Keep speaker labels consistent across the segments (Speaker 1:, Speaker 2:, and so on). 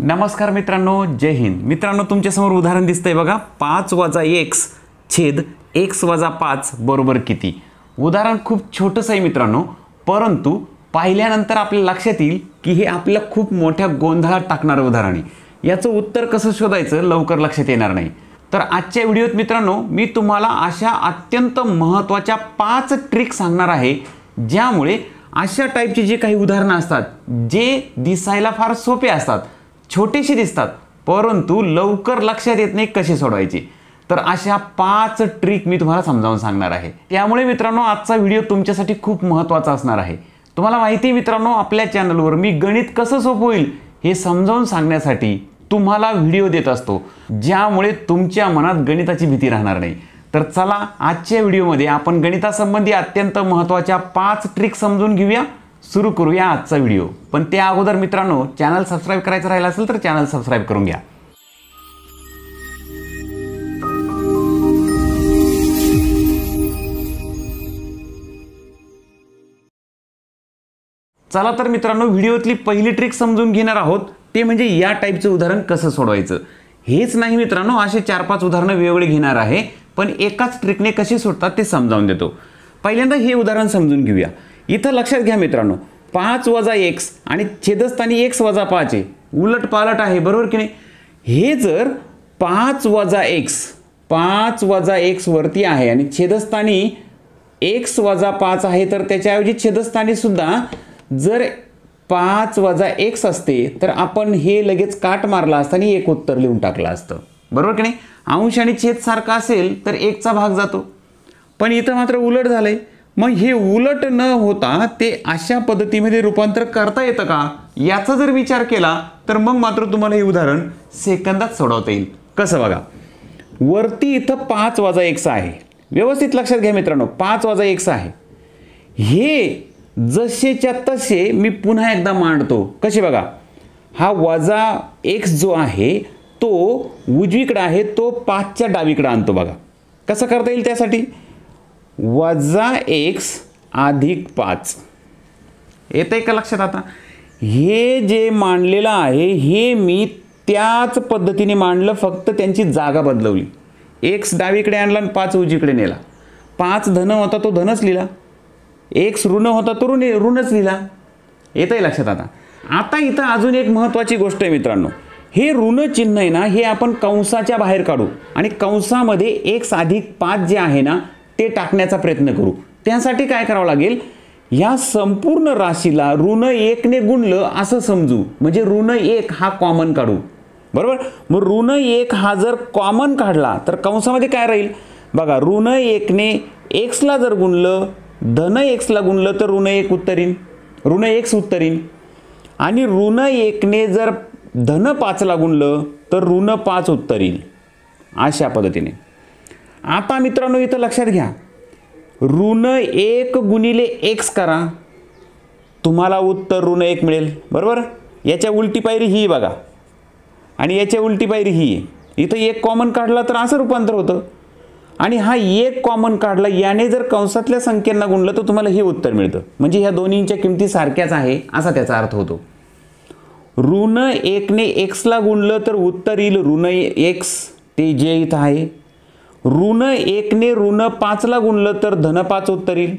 Speaker 1: नमस्कार मित्रांनो, जय हिंद। मित्रांनो, तुमच्यासमोर उदाहरण दिसतंय बघा, 5 + x छेद x - 5 बरोबर किती। उदाहरण खूप छोटंसं आहे मित्रांनो, परंतु पाहिल्यानंतर आपल्या लक्षात येईल की हे आपल्याला खूप मोठ्या गोंधळात टाकणारं उदाहरण आहे। याचं उत्तर कसं शोधायचं लवकर लक्षात येणार नाही। तर आजच्या व्हिडिओत मित्रांनो मी तुम्हाला अशा अत्यंत महत्त्वाच्या 5 ट्रिक सांगणार आहे, ज्यामुळे अशा टाईपची जी काही उदाहरणं असतात, जे दिसायला फार सोपे असतात, छोटेसे दिसतात, परंतु लवकर लक्षात येत नाही कसे सोडवायचे। तर अशा 5 ट्रिक मी तुम्हाला समजावून सांगणार आहे। त्यामुळे मित्रांनो आजचा व्हिडिओ तुमच्यासाठी खूप महत्त्वाचा असणार आहे। तुम्हाला माहिती आहे मित्रांनो, आपल्या चॅनलवर मी गणित कसं सोपं होईल हे समजावून सांगण्यासाठी तुम्हाला व्हिडिओ देत असतो, ज्यामुळे तुमच्या मनात गणिताची भीती राहणार नाही। तर चला आजच्या व्हिडिओमध्ये आपण गणितासंबंधी अत्यंत महत्त्वाच्या 5 ट्रिक समजून घेऊया। सुरू करूया आजचा व्हिडिओ। पण त्या अगोदर मित्रांनो, चॅनल सबस्क्राइब करायचं राहिलं असेल तर चॅनल सबस्क्राइब करून घ्या। चला तर मित्रांनो, व्हिडिओतली पहिली ट्रिक समजून घेणार आहोत, ते म्हणजे या टाईपचं उदाहरण कसं सोडवायचं। हेच नाही मित्रांनो, असे 4-5 उदाहरणं वेगवेगळे घेणार आहे, पण एकाच ट्रिकने कशी सोडतात ते समजावून देतो। पहिल्यांदा हे उदाहरण समजून घेऊया। इथं लक्षात घ्या मित्रांनो, 5 + x आणि छेदस्थानी x - 5 आहे, उलट पालट आहे, बरोबर की नाही। हे जर 5 - x वरती आहे आणि छेदस्थानी x - 5 आहे, तर त्याच्याऐवजी छेदस्थानी सुद्धा जर 5 - x असते तर आपण हे लगेच काट मारला असता आणि एक उत्तर लिहून टाकलं असतं, बरोबर की नाही। अंश आणि छेद सारखा असेल तर 1 चा भाग जातो, पण इथं मात्र उलट झालंय। मग हे उलट न होता ते अशा पद्धतीमध्ये रूपांतर करता येतं का, याचा जर विचार केला तर मग मात्र तुम्हाला हे उदाहरण सेकंदात सोडवता येईल। कसं बघा, वरती इथं 5 - x आहे, व्यवस्थित लक्षात घ्या मित्रांनो, 5 - x आहे। हे जसेच्या तसे मी पुन्हा एकदा मांडतो, कसे बघा, हा -x जो आहे तो उजवीकडे आहे, तो 5 च्या डावीकडे आणतो। बघा कसं करता येईल, त्यासाठी -x + 5 येतंय का लक्षात। आता हे जे मांडलेलं आहे हे मी त्याच पद्धतीने मांडलं, फक्त त्यांची जागा बदलवली। x डावीकडे आणला आणि 5 उजवीकडे नेला। 5 धन होता तो धनच लिहिला, x ऋण होता तो ऋणच लिहिला। येतंय लक्षात। आता इथं अजून एक महत्त्वाची गोष्ट आहे मित्रांनो, हे ऋण चिन्ह आहे ना, हे आपण कंसाच्या बाहेर काढू आणि कंसामध्ये x + 5 जे आहे ना ते टाकण्याचा प्रयत्न करू। त्यासाठी काय करावं लागेल, या संपूर्ण राशीला -1 ने गुणलं असं समजू, म्हणजे -1 हा कॉमन काढू, बरोबर। मग -1 हा जर कॉमन काढला तर कंसामध्ये काय राहील बघा, -1 ने x ला जर गुणलं, धन x ला गुणलं तर ऋण x उत्तर येईल, आणि -1 ने जर धन 5 ला गुणलं तर ऋण 5 उत्तर येईल, अशा पद्धतीने। आता मित्रांनो इथं लक्षात घ्या, -1 गुणिले x करा, तुम्हाला उत्तर ऋण 1 मिळेल, बरोबर। याच्या उलटी पायरी ही बघा आणि याच्या उलटी पायरी ही आहे। इथं 1 कॉमन काढला तर असं रूपांतर होतं, आणि हा 1 कॉमन काढला, याने जर कंसातल्या संख्यांना गुणलं तर तुम्हाला हे उत्तर मिळतं, म्हणजे ह्या दोन्हींच्या किमती सारख्याच आहे असा त्याचा अर्थ होतो। -1 ने x ला गुणलं तर उत्तर येईल ऋण x, ते जे इथं आहे। -1 ने ऋण 5 ला गुणलं तर धन 5 उत्तर येईल,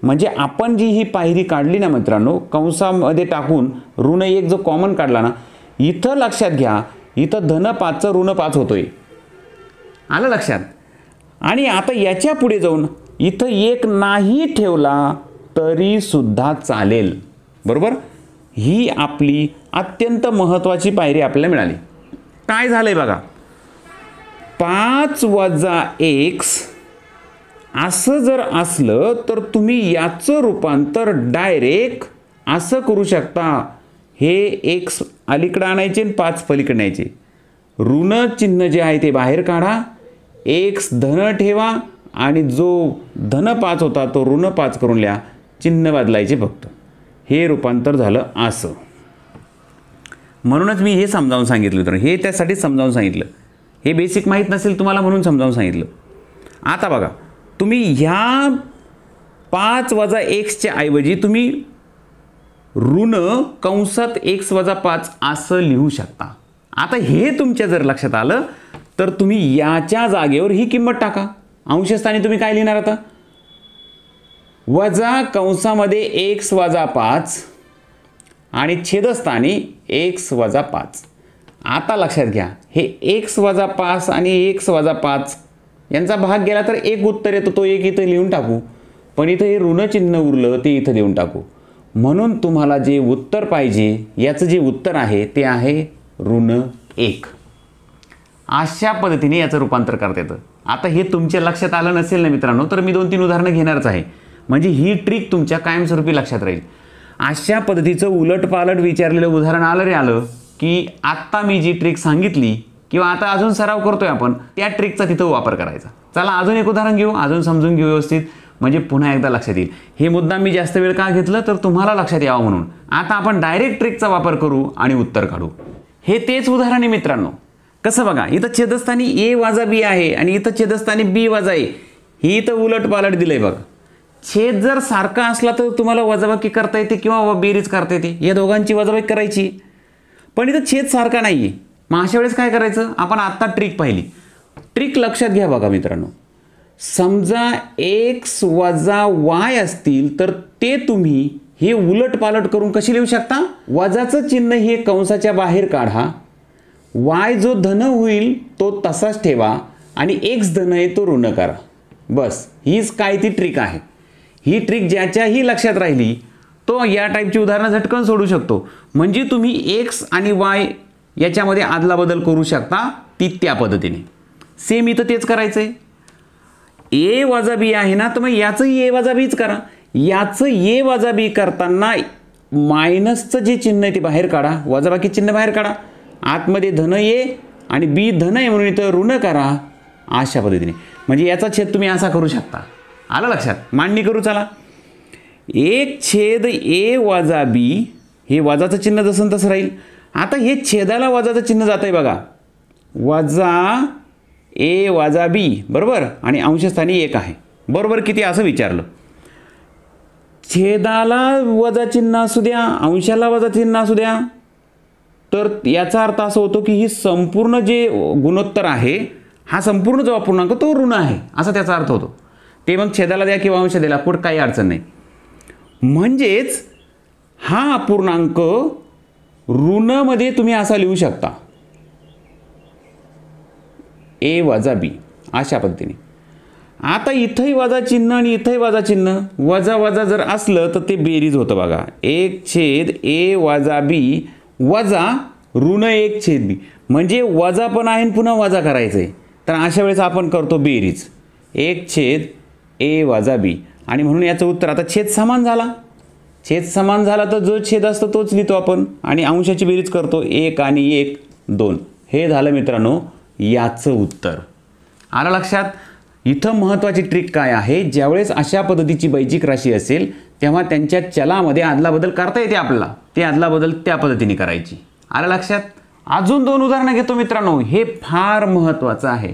Speaker 1: म्हणजे आपण जी ही पायरी काढली ना मित्रांनो, कंसामध्ये टाकून ऋण 1 जो कॉमन काढला ना, इथं लक्षात घ्या, इथं धन 5 चं ऋण 5 होतोय, आलं लक्षात। आणि आता याच्या पुढे जाऊन इथं 1 नाही ठेवला तरी सुद्धा चालेल, बरोबर। ही आपली अत्यंत महत्त्वाची पायरी आपल्याला मिळाली। काय झालंय बघा, 5 - x असं जर असलं तर तुम्ही याचं रूपांतर डायरेक्ट असं करू शकता, हे x अलीकडे आणायचे आणि 5 पलीकडे न्यायचे, ऋण चिन्ह जे आहे ते बाहेर काढा, x धन ठेवा आणि जो धन 5 होता तो ऋण 5 करून लिहा, चिन्ह बदलायचे फक्त। हे रूपांतर झालं असं। म्हणूनच मी हे समजावून सांगितलं, तर हे त्यासाठी समजावून सांगितलं, हे बेसिक माहीत नसेल तुम्हाला म्हणून समजावून सांगितलं। आता बघा, तुम्ही ह्या 5 - x च्या ऐवजी तुम्ही ऋण कंसात x - 5 असं लिहू शकता, आता हे तुमच्या जर लक्षात आलं तर तुम्ही याच्या जागेवर ही किंमत टाका. अंशस्थानी तुम्ही काय लिहिणार आता? वजा कंसामध्ये x वजा 5 आणि छेदस्थानी x वजा 5. आता लक्षात घ्या, हे x वजा 5 आणि x वजा 5 यांचा भाग गेला तर एक उत्तर येतो, तो एक इथं लिहून टाकू. पण इथं हे ऋण चिन्ह उरलं ते इथं देऊन टाकू. म्हणून तुम्हाला जे उत्तर पाहिजे याचं जे उत्तर आहे ते आहे ऋण 1. अशा पद्धतीने याचं रूपांतर करता येतं. आता हे तुमच्या लक्षात आलं नसेल ना मित्रांनो, तर मी 2-3 उदाहरणं घेणारच आहे, म्हणजे ही ट्रिक तुमच्या कायमस्वरूपी लक्षात राहील. अशा पद्धतीचं उलटपालट विचारलेलं उदाहरण आलं रे आलं की आत्ता मी जी ट्रिक सांगितली किंवा आता अजून सराव करतोय आपण, त्या ट्रिकचा तिथं वापर करायचा. चला अजून एक उदाहरण घेऊ, अजून समजून घेऊ व्यवस्थित, म्हणजे पुन्हा एकदा लक्षात येईल. हे मुद्दा मी जास्त वेळ का घेतलं तर तुम्हाला लक्षात यावं म्हणून. आता आपण डायरेक्ट ट्रिकचा वापर करू आणि उत्तर काढू. हे तेच उदाहरण आहे मित्रांनो. कसं बघा, इथं छेदस्थानी a वजा b आहे आणि इथं छेदस्थानी b वजा a. ही इथं उलटपालट दिलंय बघ. छेद जर सारखा असला तर तुम्हाला वजाबाकी करता येते किंवा बेरीज करता येते, या दोघांची वजाबाकी करायची. पण इथं छेद सारखा नाहीये. मग अशा वेळेस काय करायचं? आपण आत्ता ट्रिक पाहिली. ट्रिक लक्षात घ्या बघा मित्रांनो. समजा x वजा y असतील तर ते तुम्ही हे उलटपालट करून कशी लिहू शकता? वजाचं चिन्ह हे कंसाच्या बाहेर काढा, y जो धन होईल तो तसाच ठेवा आणि x धन आहे तो ऋण करा. बस हीच काय ती ट्रिक आहे. ही ट्रिक ज्याच्याही लक्षात राहिली तो या टाईपची उदाहरणं झटकन सोडू शकतो. म्हणजे तुम्ही x आणि y याच्यामध्ये आदला बदल करू शकता ती त्या पद्धतीने. सेम इथं तेच करायचं आहे. a वजा b आहे ना, तर मग याचंही a वजा bच करा. याचं a वजा b करताना मायनसचं जे चिन्ह आहे ते बाहेर काढा, वजाबाकी चिन्ह बाहेर काढा, आतमध्ये धन a आणि b धन आहे म्हणून इथं ऋण करा. अशा पद्धतीने म्हणजे याचा छेद तुम्ही असा करू शकता. आलं लक्षात? मांडणी करू चला. 1/a वजा b, हे वजाचं चिन्ह जसं तसं राहील. आता हे छेदाला वजाचं चिन्ह जात आहे बघा, वजा a वजा b बरोबर, आणि अंशस्थानी 1 आहे बरोबर. किती असं विचारलं. छेदाला वजा चिन्ह असू द्या, अंशाला वजा चिन्ह असू द्या, तर याचा अर्थ असा होतो की ही संपूर्ण जे गुणोत्तर आहे, हा संपूर्ण जो अपूर्णांक तो ऋण आहे असा त्याचा अर्थ होतो. ते मग छेदाला द्या किंवा अंश द्यायला पुढे काही अडचण नाही. म्हणजेच हा अपूर्णांक ऋणमध्ये तुम्ही असा लिहू शकता, a वजा b अशा पद्धतीने. आता इथंही वजा चिन्ह आणि इथंही वजा चिन्ह, वजा वजा जर असलं तर ते बेरीज होतं बघा. 1/a वजा b वजा ऋण 1/b, म्हणजे वजा पण आहे पुन्हा वजा करायचं आहे. तर अशा वेळेस आपण करतो बेरीज 1/a वजा b, आणि म्हणून याचं उत्तर. आता छेद समान झाला. छेद समान झाला तर जो छेद असतो तोच लिहितो आपण आणि अंशाची बेरीज करतो. 1 आणि 1 2. हे झालं मित्रांनो याचं उत्तर. आलं लक्षात? इथं महत्त्वाची ट्रिक काय आहे, ज्यावेळेस अशा पद्धतीची बैजिक राशी असेल तेव्हा त्यांच्या चलामध्ये आदलाबदल करता येते आपल्याला, ते आदलाबदल त्या पद्धतीने करायची. आलं लक्षात? अजून 2 उदाहरणं घेतो मित्रांनो. हे फार महत्त्वाचं आहे.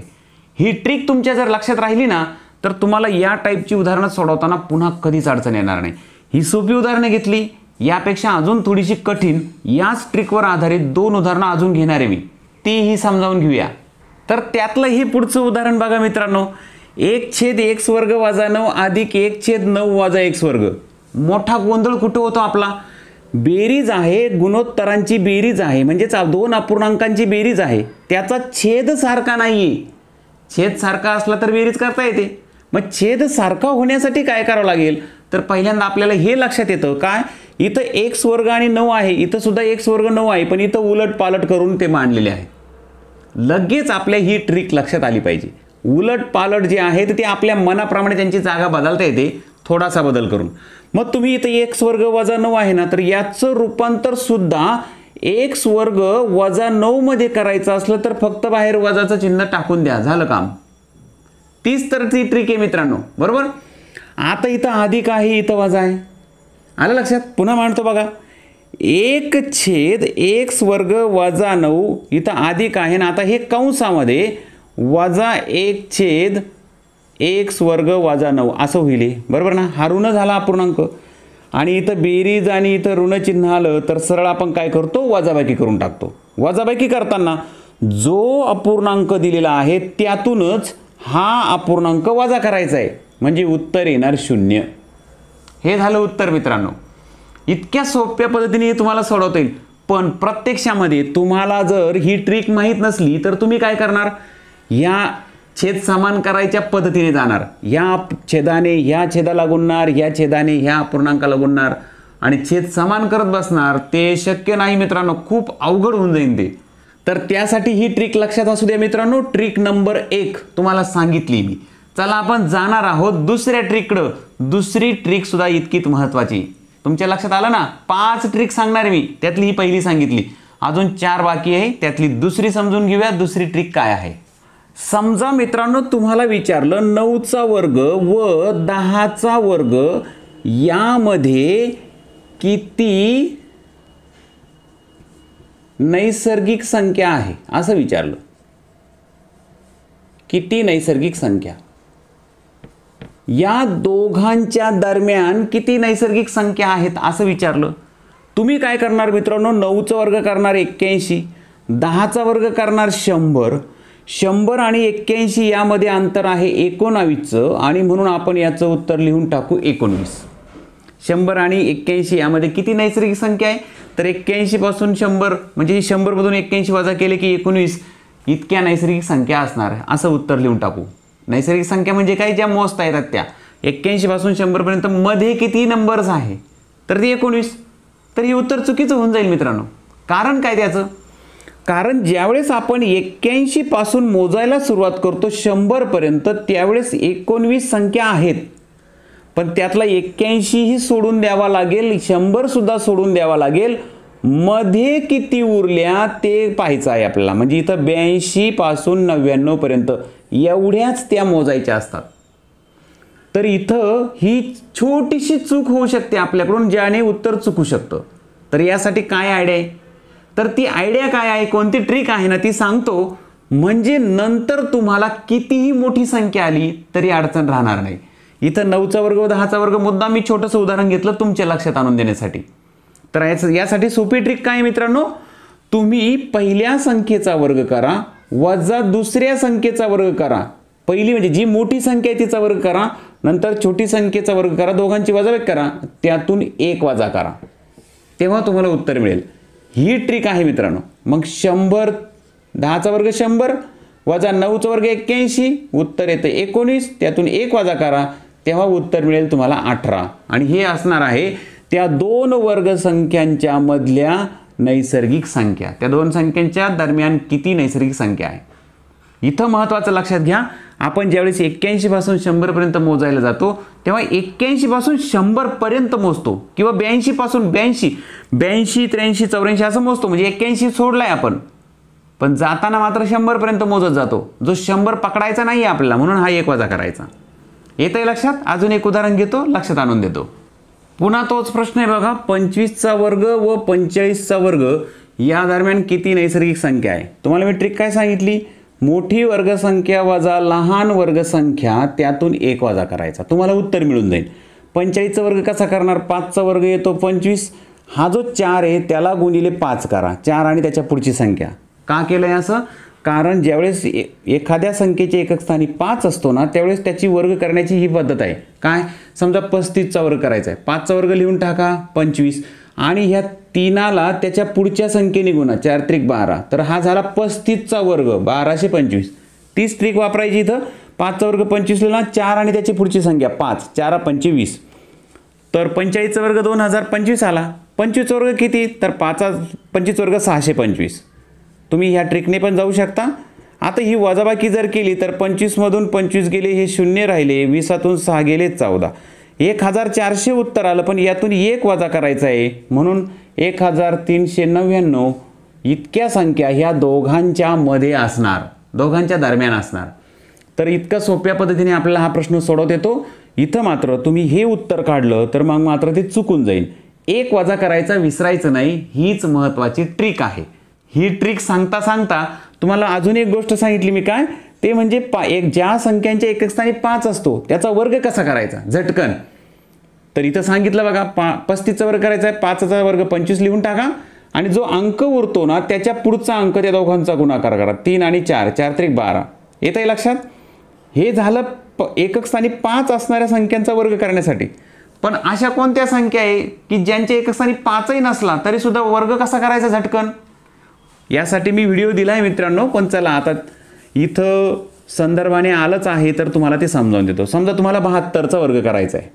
Speaker 1: ही ट्रिक तुमच्या जर लक्षात राहिली ना तर तुम्हाला या टाईपची उदाहरणं सोडवताना पुन्हा कधीच अडचण येणार नाही. ही सोपी उदाहरणं घेतली, यापेक्षा अजून थोडीशी कठीण याच ट्रिकवर आधारित 2 उदाहरणं अजून घेणार आहे मी, तीही समजावून घेऊया. तर त्यातलं हे पुढचं उदाहरण बघा मित्रांनो. 1/x वर्ग वजा 9 अधिक 1/9 वजा x वर्ग. मोठा गोंधळ कुठं होतो आपला? बेरीज आहे, गुणोत्तरांची बेरीज आहे, म्हणजेच 2 अपूर्णांकांची बेरीज आहे, त्याचा छेद सारखा नाहीये. छेद सारखा असला तर बेरीज करता येते. मग छेद सारखा होण्यासाठी काय करावं लागेल तर पहिल्यांदा आपल्याला हे लक्षात येतं काय, इथं x वर्ग आणि 9 आहे, इथं सुद्धा x वर्ग 9 आहे, पण इथं उलट पालट करून ते मांडलेले आहे. लगेच आपल्या ही ट्रिक लक्षात आली पाहिजे. उलट पालट जे आहे ते आपल्या मनाप्रमाणे त्यांची जागा बदलता येते थोडासा बदल करून. मग तुम्ही इथं x वर्ग वजा 9 आहे ना, तर याचं रूपांतर सुद्धा x वर्ग वजा 9 मध्ये करायचं असलं तर फक्त बाहेर वजाचं चिन्ह टाकून द्या, झालं काम. तीच तर ती ट्रिक आहे मित्रांनो, बरोबर. आता इथं अधिक आहे, इथं वजा आहे. आलं लक्षात? पुन्हा मांडतो बघा. 1/x वर्ग वजा 9 इथं अधिक आहे ना, आता हे कंसामध्ये वजा 1/x वर्ग वजा 9 असं होईल, बरोबर ना. हा ऋण झाला अपूर्णांक आणि इथं बेरीज आणि इथं ऋण चिन्ह आलं तर सरळ आपण काय करतो, वजाबाकी करून टाकतो. वजाबाकी करताना जो अपूर्णांक दिलेला आहे त्यातूनच हा अपूर्णांक वजा करायचा आहे, म्हणजे उत्तर येणार 0. हे झालं उत्तर मित्रांनो. इतक्या सोप्या पद्धतीने हे तुम्हाला सोडवता येईल. पण प्रत्यक्षामध्ये तुम्हाला जर ही ट्रिक माहीत नसली तर तुम्ही काय करणार, या छेद समान करायच्या पद्धतीने जाणार. या छेदाने ह्या छेदाला गुणणार, या छेदाने ह्या अपूर्णांकाला गुणणार आणि छेद समान करत बसणार. ते शक्य नाही मित्रांनो, खूप अवघड होऊन जाईल ते. तर त्यासाठी ही ट्रिक लक्षात असू द्या मित्रांनो. ट्रिक नंबर 1 तुम्हाला सांगितली मी. चला आपण जाणार आहोत दुसऱ्या ट्रिककडं. दुसरी ट्रिक सुद्धा इतकीच महत्त्वाची. तुमच्या लक्षात आलं ना, 5 ट्रिक सांगणार मी, त्यातली ही पहिली सांगितली. अजून 4 बाकी आहे, त्यातली दुसरी समजून घेऊया. दुसरी ट्रिक काय आहे? समजा मित्रांनो तुम्हाला विचारलं 9चा वर्ग व 10चा वर्ग यामध्ये किती नैसर्गिक संख्या आहे असं विचारलं. किती नैसर्गिक संख्या, या दोघांच्या दरम्यान किती नैसर्गिक संख्या आहेत असं विचारलं. तुम्ही काय करणार मित्रांनो, 9चा वर्ग करणार 81, 10चा वर्ग करणार 100. 100 आणि 81 यामध्ये अंतर आहे 19चं आणि म्हणून आपण याचं उत्तर लिहून टाकू 19. 100 आणि 81 यामध्ये किती नैसर्गिक संख्या आहे, तर 81 पासून 100 म्हणजे 100 मधून 81 वजा केले की 19 इतक्या नैसर्गिक संख्या असणार आहे असं उत्तर लिहून टाकू. नैसर्गिक संख्या म्हणजे काय, ज्या मोजता येतात त्या. 81 पासून 100 पर्यंत मध्ये किती नंबर्स आहे, तर ते 19. तर हे उत्तर चुकीचं होऊन जाईल मित्रांनो. कारण काय त्याचं, कारण ज्यावेळेस आपण 81 पासून मोजायला सुरुवात करतो 100 पर्यंत त्यावेळेस 19 संख्या आहेत, पण त्यातला 81 ही सोडून द्यावा लागेल, 100 सुद्धा सोडून द्यावा लागेल. मध्ये किती उरल्या ते पाहायचं आहे आपल्याला. म्हणजे इथं 82 पासून 99 पर्यंत एवढ्याच त्या मोजायच्या असतात. तर इथं ही छोटीशी चूक होऊ शकते आपल्याकडून, ज्याने उत्तर चुकू शकतं. तर यासाठी काय आयडिया आहे, तर ती आयडिया काय आहे, कोणती ट्रिक आहे ना ती सांगतो. म्हणजे नंतर तुम्हाला कितीही मोठी संख्या आली तरी अडचण राहणार नाही. इथं 9चा वर्ग व 10चा वर्ग मुद्दा मी छोटंसं उदाहरण घेतलं तुमच्या लक्षात आणून देण्यासाठी. तर यासाठी सोपी ट्रिक काय मित्रांनो, तुम्ही पहिल्या संख्येचा वर्ग करा वजा दुसऱ्या संख्येचा वर्ग करा. पहिली म्हणजे जी मोठी संख्या आहे तिचा वर्ग करा, नंतर छोटी संख्येचा वर्ग करा, दोघांची वजाबाकी करा, त्यातून 1 वजा करा, तेव्हा तुम्हाला उत्तर मिळेल. ही ट्रिक आहे मित्रांनो. मग 100, 10चा वर्ग 100 वजा 9चा वर्ग 81, उत्तर येतं 19, त्यातून 1 वजा करा, तेव्हा उत्तर मिळेल तुम्हाला 18. आणि हे असणार आहे त्या दोन वर्गसंख्यांच्या मधल्या नैसर्गिक संख्या. त्या दोन संख्यांच्या दरम्यान किती नैसर्गिक संख्या आहे. इथं महत्त्वाचं लक्षात घ्या, आपण ज्यावेळेस 81 पासून 100 पर्यंत मोजायला जातो तेव्हा 81 पासून 100 पर्यंत मोजतो, किंवा 82 पासून 82, 83, 84 असं मोजतो. म्हणजे 81 सोडलाय आपण, पण जाताना मात्र 100 पर्यंत मोजत जातो. जो 100 पकडायचा नाही आपल्याला, म्हणून हा 1 वजा करायचा. येतंय लक्षात. अजून एक उदाहरण घेतो, लक्षात आणून देतो. पुन्हा तोच प्रश्न आहे बघा. 25चा वर्ग व 45चा वर्ग या दरम्यान किती नैसर्गिक संख्या आहे. तुम्हाला मी ट्रिक काय सांगितली, मोठी वर्गसंख्या वजा लहान वर्गसंख्या त्यातून 1 वजा करायचा, तुम्हाला उत्तर मिळून जाईल. 45चा वर्ग कसा करणार, 5चा वर्ग येतो 25, हा जो 4 आहे त्याला गुणिले 5 करा, 4 आणि त्याच्या पुढची संख्या. का केलं आहे असं, कारण ज्यावेळेस एखाद्या संख्येच्या एकक स्थानी 5 असतो ना त्यावेळेस त्याची वर्ग करण्याची ही पद्धत आहे. काय, समजा 35चा वर्ग करायचा आहे, 5चा वर्ग लिहून टाका 25 आणि ह्या 3ला त्याच्या पुढच्या संख्येने गुणा, 4 त्रिक 12, तर हा झाला 35चा वर्ग 1225. तीच ट्रिक वापरायची इथं. 5चा वर्ग 25 लिहिला, 4 आणि त्याची पुढची संख्या 5, 4 25 20, तर 45चा वर्ग 2025 आला. 25चा वर्ग किती, तर 25 वर्ग 625. तुम्ही ह्या ट्रिकने पण जाऊ शकता. आता ही वजाबाकी जर केली तर 25 मधून 25 गेले, हे 0 राहिले, 20तून 6 गेले 14, 1400 उत्तर आलं. पण यातून 1 वजा करायचा आहे, म्हणून 1399 इतक्या संख्या ह्या दोघांच्या मध्ये असणार, दोघांच्या दरम्यान असणार. तर इतक्या सोप्या पद्धतीने आपल्याला हा प्रश्न सोडवता येतो. इथं मात्र तुम्ही हे उत्तर काढलं तर मग मात्र ते चुकून जाईल. 1 वजा करायचा विसरायचं नाही, हीच महत्त्वाची ट्रिक आहे. ही ट्रिक सांगता सांगता तुम्हाला अजून एक गोष्ट सांगितली मी, काय ते म्हणजे ज्या संख्यांच्या एकक स्थानी 5 असतो त्याचा वर्ग कसा करायचा झटकन. तर इथं सांगितलं बघा, 35चा वर्ग करायचा आहे, 5चा वर्ग 25 लिहून टाका आणि जो अंक उरतो ना त्याच्या पुढचा अंक त्या दोघांचा गुणाकार करा. 3 आणि 4, 4 त्रिक 12. येत आहे लक्षात? हे झालं एकक स्थानी 5 असणाऱ्या संख्यांचा वर्ग करण्यासाठी. पण अशा कोणत्या संख्या आहे की ज्यांच्या एकक स्थानी 5ही नसला तरी सुद्धा वर्ग कसा करायचा झटकन, यासाठी मी व्हिडिओ दिला आहे मित्रांनो. पण चला आता इथं संदर्भाने आलंच आहे तर तुम्हाला ते समजावून देतो. समजा तुम्हाला 72चा वर्ग करायचा आहे,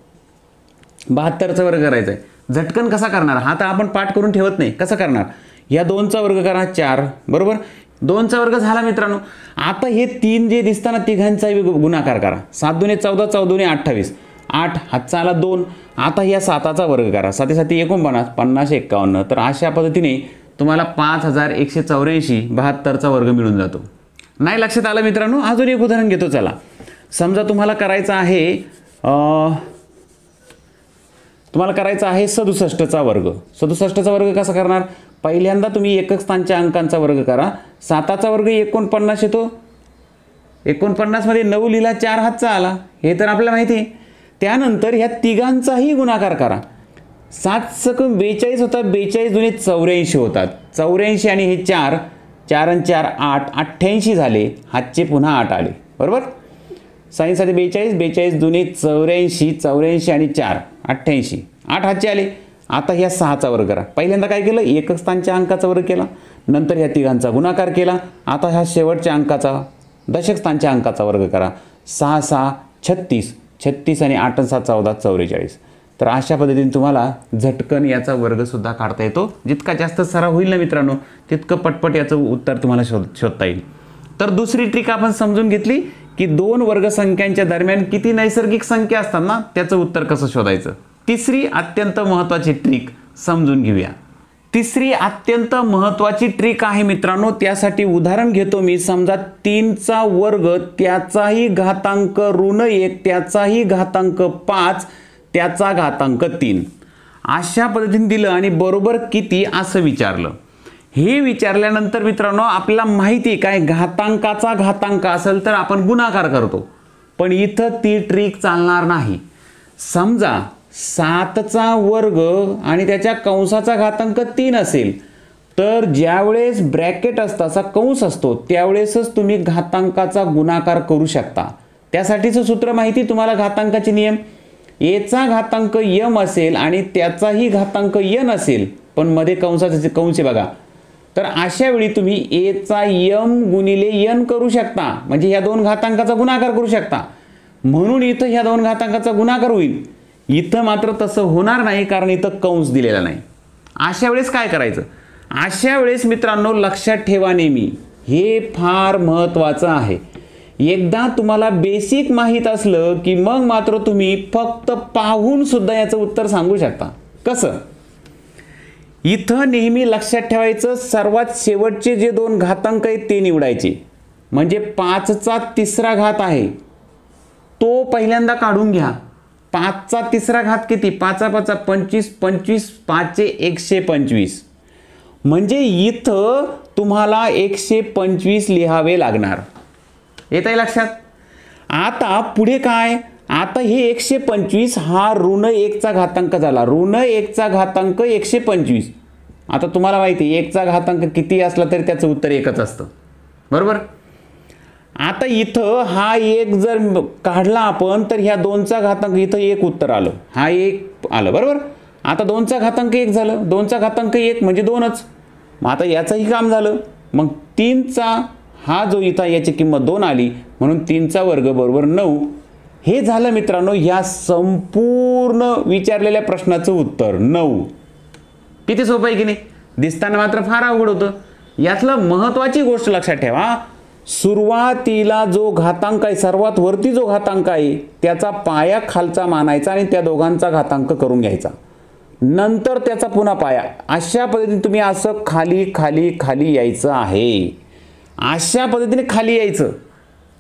Speaker 1: 72चा वर्ग करायचा आहे, झटकन कसा करणार हा तर आपण पाठ करून ठेवत नाही. कसं करणार, या 2चा वर्ग करा 4, बरोबर. 2चा वर्ग झाला मित्रांनो. आता हे 3 जे दिसताना तिघांचाही गुणाकार करा. 7 दुणे 14, 14 दुणे 28, 8 हातचा आला 2. आता या 7चा वर्ग करा. 7 7 49, 50 51. तर अशा पद्धतीने तुम्हाला 5184 72चा वर्ग मिळून जातो. नाही लक्षात आलं मित्रांनो? अजून एक उदाहरण घेतो चला. समजा तुम्हाला करायचं आहे 67चा वर्ग. 67चा वर्ग कसा करणार, पहिल्यांदा तुम्ही एकक स्थानच्या अंकांचा वर्ग करा. 7चा वर्ग 49 येतो. 49 मध्ये 9 लिहिला, 4 हातचा आला, हे तर आपल्याला माहिती आहे. त्यानंतर ह्या तिघांचाही गुणाकार करा. 7 सकम 42 होतात, 42 दुणे 84 होतात. 84 आणि हे 4, 4 आणि 4 8, 88 झाले. हातचे पुन्हा 8 आले, बरोबर. साईनसाठी 42, 42 दुणे 84, 84 आणि 4 88, 8 हातचे आले. आता ह्या 6चा वर्ग करा. पहिल्यांदा काय केलं, एकक स्थानच्या अंकाचा वर्ग केला, नंतर ह्या तिघांचा गुणाकार केला. आता ह्या शेवटच्या अंकाचा दशक स्थानच्या अंकाचा वर्ग करा. 6 6 36, 36 आणि 8 7 14 44. तर अशा पद्धतीने तुम्हाला झटकन याचा वर्ग सुद्धा काढता येतो. जितका जास्त सराव होईल ना मित्रांनो तितकं पटपट याचं उत्तर तुम्हाला शोधता येईल. तर दुसरी ट्रिक आपण समजून घेतली की 2 वर्गसंख्यांच्या दरम्यान किती नैसर्गिक संख्या असतात ना त्याचं उत्तर कसं शोधायचं. तिसरी अत्यंत महत्त्वाची ट्रिक समजून घेऊया. तिसरी अत्यंत महत्त्वाची ट्रिक आहे मित्रांनो. त्यासाठी उदाहरण घेतो मी. समजा 3चा वर्ग त्याचाही घातांक ऋण 1 त्याचाही घातांक 5 त्याचा घातांक 3 अशा पद्धतीने दिलं आणि बरोबर किती असं विचारलं. हे विचारल्यानंतर मित्रांनो आपल्याला माहिती आहे काय, घातांकाचा घातांक असेल तर आपण गुणाकार करतो. पण इथं ती ट्रिक चालणार नाही. समजा 7चा वर्ग आणि त्याच्या कंसाचा घातांक 3 असेल तर ज्यावेळेस ब्रॅकेट असतं असा कंस असतो त्यावेळेसच तुम्ही घातांकाचा गुणाकार करू शकता. त्यासाठीचं सूत्र माहिती तुम्हाला, घातांकाचे नियम. एचा घातांक यम असेल आणि त्याचाही घातांक यन असेल पण मध्ये कंसाचे कंस बघा, तर अशा वेळी तुम्ही एचा यम गुणिले यन करू शकता, म्हणजे ह्या 2 घातांकाचा गुणाकार करू शकता. म्हणून इथं ह्या 2 घातांकाचा गुणाकार होईल. इथं मात्र तसं होणार नाही कारण इथं कंस दिलेला नाही. अशा वेळेस काय करायचं, अशा वेळेस मित्रांनो लक्षात ठेवा नेहमी, हे फार महत्त्वाचं आहे. एकदा तुम्हाला बेसिक माहीत असलं की मग मात्र तुम्ही फक्त पाहून सुद्धा याचं उत्तर सांगू शकता. कसं, इथं नेहमी लक्षात ठेवायचं सर्वात शेवटचे जे 2 घातांक आहेत ते निवडायचे. म्हणजे 5चा तिसरा घात आहे तो पहिल्यांदा काढून घ्या. 5चा तिसरा घात किती, 5 5 25, 25 5 125. म्हणजे इथं तुम्हाला 125 लिहावे लागणार. येत आहे लक्षात. आता पुढे काय, आता हे 125 हा ऋण 1चा घातांक झाला. ऋण 1चा घातांक 125. आता तुम्हाला माहिती आहे 1चा घातांक किती असला तरी त्याचं उत्तर 1च असतं, बरोबर. आता इथं हा 1 जर काढला आपण तर ह्या 2चा घातांक इथं 1 उत्तर आलं, हा 1 आलं, बरोबर. आता 2चा घातांक 1 झालं, 2चा घातांक 1 म्हणजे 2च. मग आता याचंही काम झालं. मग 3चा हा जो इथं याची किंमत 2 आली म्हणून 3चा वर्ग बरोबर 9. हे झालं मित्रांनो ह्या संपूर्ण विचारलेल्या प्रश्नाचं उत्तर 9. किती सोपं आहे की नाही. दिसताना मात्र फार अवघड होतं. यातलं महत्त्वाची गोष्ट लक्षात ठेवा, सुरुवातीला जो घातांक आहे सर्वात वरती जो घातांक आहे त्याचा पाया खालचा मानायचा आणि त्या दोघांचा घातांक करून घ्यायचा, नंतर त्याचा पुन्हा पाया. अशा पद्धतीने तुम्ही असं खाली खाली खाली यायचं आहे. अशा पद्धतीने खाली यायचं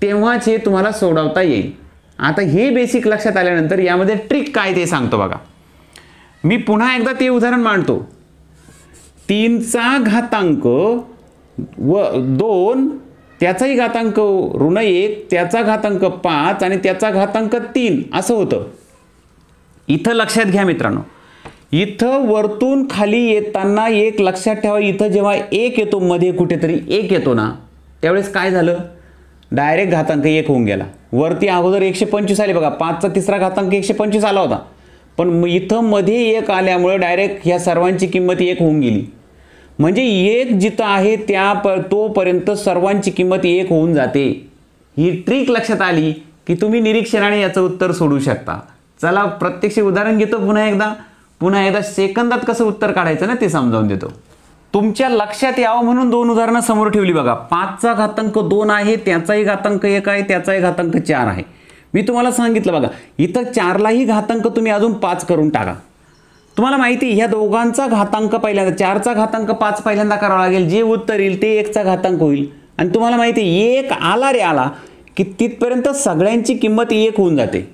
Speaker 1: तेव्हाच हे तुम्हाला सोडवता येईल. आता हे बेसिक लक्षात आल्यानंतर यामध्ये ट्रिक काय ते सांगतो बघा. मी पुन्हा एकदा ते उदाहरण मांडतो. 3चा घातांक व 2 त्याचाही घातांक ऋण 1 त्याचा घातांक 5 आणि त्याचा घातांक 3 असं होतं. इथं लक्षात घ्या मित्रांनो, इथं वरतून खाली येताना एक लक्षात ठेवा, इथं जेव्हा एक येतो मध्ये कुठेतरी एक येतो ना, त्यावेळेस काय झालं, डायरेक्ट घातांक 1 होऊन गेला. वरती अगोदर 125 आले बघा, 5चा तिसरा घातांक 125 आला होता, पण इथं मध्ये 1 आल्यामुळे डायरेक्ट ह्या सर्वांची किंमत 1 होऊन गेली. म्हणजे 1 जिथं आहे तोपर्यंत सर्वांची किंमत 1 होऊन जाते. ही ट्रिक लक्षात आली की तुम्ही निरीक्षणाने याचं उत्तर सोडू शकता. चला प्रत्यक्ष उदाहरण घेतो पुन्हा एकदा सेकंदात कसं उत्तर काढायचं ना ते समजावून देतो. तुमच्या लक्षात यावं म्हणून 2 उदाहरणं समोर ठेवली बघा. 5चा घातांक 2 आहे, त्याचाही घातांक 1 आहे, त्याचाही घातांक 4 आहे. मी तुम्हाला सांगितलं बघा, इथं 4लाही घातांक तुम्ही अजून 5 करून टाका. तुम्हाला माहिती ह्या दोघांचा घातांक पहिल्यांदा 4चा घातांक 5 पहिल्यांदा करावा लागेल, जे उत्तर येईल ते 1चा घातांक होईल. आणि तुम्हाला माहिती 1 आला रे आला की तिथपर्यंत सगळ्यांची किंमत 1 होऊन जाते.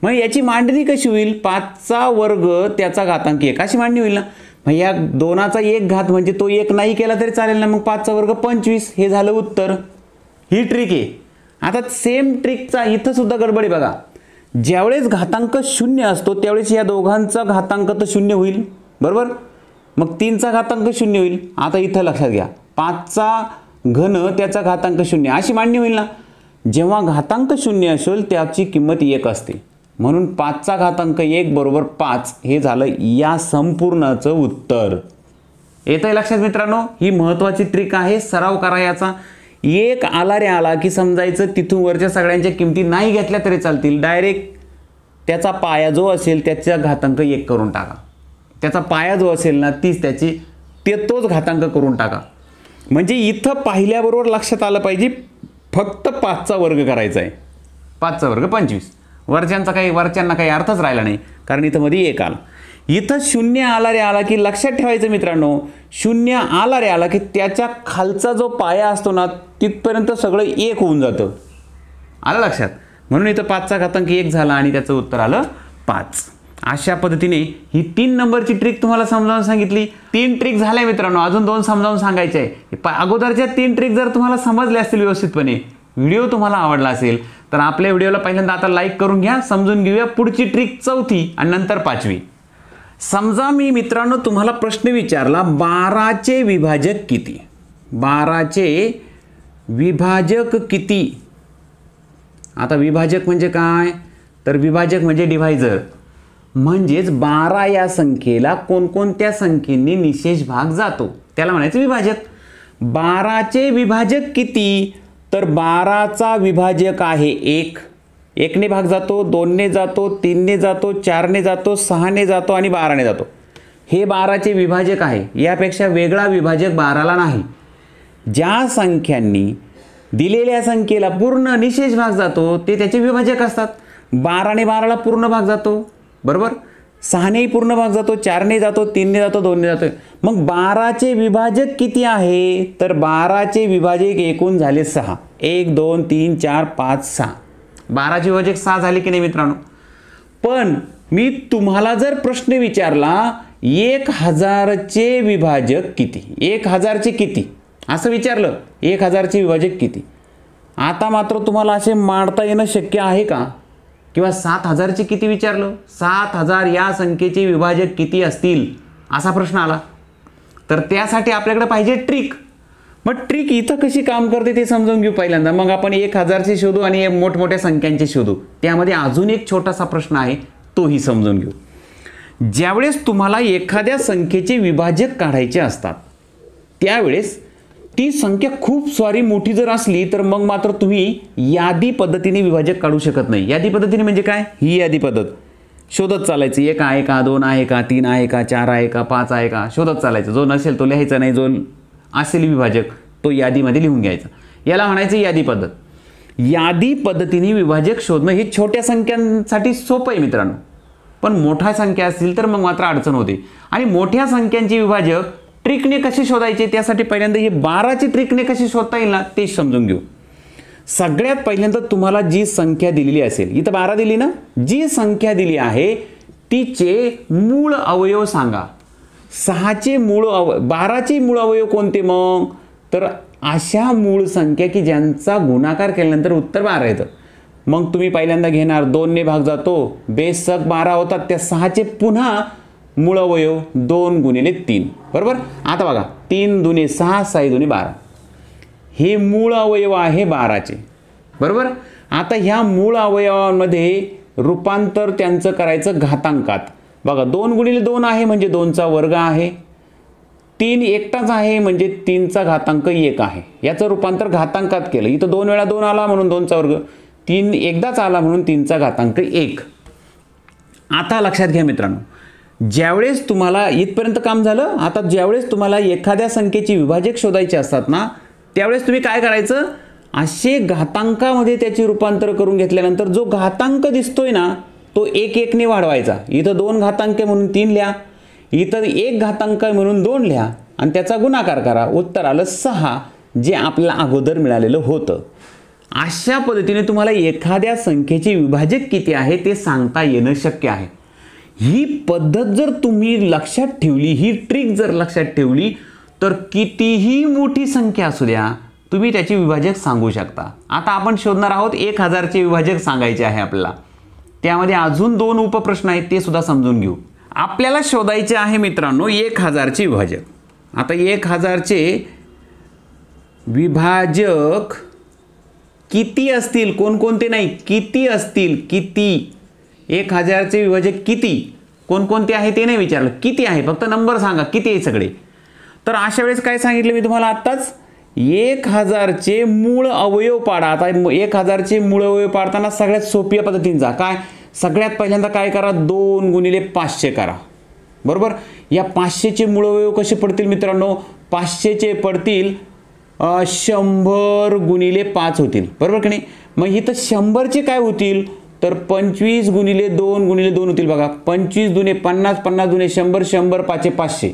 Speaker 1: मग याची मांडणी कशी होईल, 5चा वर्ग त्याचा घातांक 1 अशी मांडणी होईल ना. मग या 2चा 1 घात म्हणजे तो 1 नाही केला तरी चालेल ना, मग 5चा वर्ग 25 हे झालं उत्तर. ही ट्रिक आहे. आता सेम ट्रिकचा इथं सुद्धा गडबड आहे बघा. ज्यावेळेस घातांक 0 असतो त्यावेळेस या दोघांचा घातांक तर 0 होईल, बरोबर. मग 3चा घातांक 0 होईल. आता इथं लक्षात घ्या, 5चा घन त्याचा घातांक 0 अशी मांडणी होईल ना. जेव्हा घातांक 0 असेल त्याची किंमत 1 असते, म्हणून 5चा घातांक 1 बरोबर 5 हे झालं या संपूर्णाचं उत्तर. येतंय लक्षात मित्रांनो. ही महत्त्वाची ट्रिक आहे, सराव करा याचा. 1 आला रे आला की समजायचं तिथून वरच्या सगळ्यांच्या किमती नाही घेतल्या तरी चालतील, डायरेक्ट त्याचा पाया जो असेल त्याचा घातांक 1 करून टाका. त्याचा पाया जो असेल ना तीच तोच घातांक करून टाका. म्हणजे इथं पाहिल्याबरोबर लक्षात आलं पाहिजे फक्त 5चा वर्ग करायचा आहे. 5चा वर्ग 25. वरच्यांना काही अर्थच राहिला नाही, कारण इथं मध्ये 1 आला. इथं 0 आला रे आला की लक्षात ठेवायचं मित्रांनो, 0 आला रे आला की त्याच्या खालचा जो पाया असतो ना तिथपर्यंत सगळं 1 होऊन जातं. आलं लक्षात. म्हणून इथं 5चा घातांक 1 झाला आणि त्याचं उत्तर आलं 5. अशा पद्धतीने ही 3 नंबरची ट्रिक तुम्हाला समजावून सांगितली. 3 ट्रिक झाल्या मित्रांनो, अजून 2 समजावून सांगायचे आहे. अगोदरच्या 3 ट्रिक जर तुम्हाला समजल्या असतील व्यवस्थितपणे, व्हिडिओ तुम्हाला आवडला असेल तर आपल्या व्हिडिओला पहिल्यांदा आता लाईक करून घ्या. समजून घेऊया पुढची ट्रिक 4थी आणि नंतर 5वी. समजा मी मित्रांनो तुम्हाला प्रश्न विचारला, 12चे विभाजक किती. 12चे विभाजक किती. आता विभाजक म्हणजे काय, तर विभाजक म्हणजे डिव्हायझर. म्हणजेच 12 या संख्येला कोणकोणत्या संख्येने निशेष भाग जातो त्याला म्हणायचं विभाजक. 12चे विभाजक किती, तर 12चा विभाजक आहे 1. 1ने भाग जातो, 2ने जातो, 3ने जातो, 4ने जातो, 6ने जातो आणि 12ने जातो. हे 12चे विभाजक आहे. यापेक्षा वेगळा विभाजक 12ला नाही. ज्या संख्यांनी दिलेल्या संख्येला पूर्ण निशेष भाग जातो ते त्याचे विभाजक असतात. 12ने 12ला पूर्ण भाग जातो, बरोबर. 6नेही पूर्ण भाग जातो, 4ने जातो, 3ने जातो, 2ने जातो. मग 12चे विभाजक किती आहे, तर 12चे विभाजक एकूण झाले 6. 1 2 3 4 5 6. 12चे विभाजक 6 झाले की नाही मित्रांनो. पण मी तुम्हाला जर प्रश्न विचारला 1000चे विभाजक किती, 1000चे किती असं विचारलं, 1000चे विभाजक किती, आता मात्र तुम्हाला असे मांडता येणं शक्य आहे का. किंवा 7000चे किती विचारलं, 7000 या संख्येचे विभाजक किती असतील असा प्रश्न आला, तर त्यासाठी आपल्याकडे पाहिजे ट्रिक. मग ट्रिक इथं कशी काम करते ते समजून घेऊ पहिल्यांदा. मग आपण 1000चे शोधू आणि मोठमोठ्या संख्यांचे शोधू. त्यामध्ये अजून एक छोटासा प्रश्न आहे तोही समजून घेऊ. ज्यावेळेस तुम्हाला एखाद्या संख्येचे विभाजक काढायचे असतात त्यावेळेस ती संख्या खूप सारी मोठी जर असली तर मग मात्र तुम्ही यादी पद्धतीने विभाजक काढू शकत नाही. यादी पद्धतीने म्हणजे काय, ही यादी पद्धत शोधत चालायचं. 1 आहे का, 2 आहे का, 3 आहे का, 4 आहे का, 5 आहे का शोधत चालायचं. जो नसेल तो लिहायचा नाही, जो असेल विभाजक तो यादीमध्ये लिहून घ्यायचा. याला म्हणायचं यादी पद्धत. यादी पद्धतीने विभाजक शोधणं हे छोट्या संख्यांसाठी सोपं आहे मित्रांनो, पण मोठ्या संख्या असतील तर मग मात्र अडचण होते. आणि मोठ्या संख्यांचे विभाजक ट्रिकने कसे शोधायचे त्यासाठी पहिल्यांदा हे 12ची ट्रिकने कशी शोधता येईल ना ते समजून घेऊ. सगळ्यात पहिल्यांदा तुम्हाला जी संख्या दिलेली असेल, इथं 12 दिली ना, जी संख्या दिली आहे तिचे मूळ अवयव सांगा. 12चे मूळ अवयव कोणते मग, तर अशा मूळ संख्या की ज्यांचा गुणाकार केल्यानंतर उत्तर 12 येतं. मग तुम्ही पहिल्यांदा घेणार 2ने भाग जातो, बेस 12 होतात, त्या 6चे पुन्हा मूळ अवयव 2 गुणिले 3 बरोबर. आता बघा 3 दुने 6 6 दुने 12 हे मूळ अवयव आहे 12चे बरोबर. आता ह्या मूळ अवयवांमध्ये रूपांतर त्यांचं करायचं घातांकात. बघा 2 गुणिले 2 आहे म्हणजे 2चा वर्ग आहे. 3 एकटाच आहे म्हणजे 3चा घातांक 1 आहे. याचं रूपांतर घातांकात केलं. इथं 2 वेळा 2 आला म्हणून 2चा वर्ग. 3 एकदाच आला म्हणून 3चा घातांक 1. आता लक्षात घ्या मित्रांनो, ज्यावेळेस तुम्हाला इथपर्यंत काम झालं. आता ज्यावेळेस तुम्हाला एखाद्या संख्येची विभाजक शोधायची असतात ना, त्यावेळेस तुम्ही काय करायचं, असे घातांकामध्ये त्याची रूपांतर करून घेतल्यानंतर जो घातांक दिसतोय ना तो 1 1 ने वाढवायचा. इथं 2 घातांक म्हणून 3 लिहा, इथं 1 घातांक म्हणून 2 लिहा आणि त्याचा गुणाकार करा. उत्तर आलं 6 जे आपल्याला अगोदर मिळालेलं होतं. अशा पद्धतीने तुम्हाला एखाद्या संख्येची विभाजक किती आहे ते सांगता येणं शक्य आहे. ही पद्धत जर तुम्ही लक्षात ठेवली, ही ट्रिक जर लक्षात ठेवली तर कितीही मोठी संख्या असू द्या तुम्ही त्याची विभाजक सांगू शकता. आता आपण शोधणार आहोत 1000चे विभाजक सांगायचे आहे आपल्याला. त्यामध्ये अजून 2 उपप्रश्न आहेत ते सुद्धा समजून घेऊ. आपल्याला शोधायचे आहे मित्रांनो 1000चे विभाजक. आता 1000चे विभाजक किती असतील, कोणकोणते नाही, किती असतील, किती 1000चे विभाजक किती, कोणकोणते आहे ते नाही विचारलं, किती आहे फक्त नंबर सांगा किती आहे सगळे. तर अशा वेळेस काय सांगितलं मी तुम्हाला आत्ताच, 1000चे मूळ अवयव पाडा. आता 1000चे मूळ अवयव पाडताना सगळ्यात सोप्या पद्धतींचा काय, सगळ्यात पहिल्यांदा काय करा, 2 गुणिले 500 करा बरोबर. या 500चे मूळ अवयव कसे पडतील मित्रांनो, 500चे पडतील 100 गुणिले 5 होतील बरोबर की नाही. मग इथं 100चे काय होतील तर 25 गुणिले 2 गुणिले 2 होतील. बघा 25 दुने 50, 50 दुने 100, 100 पाचे 500.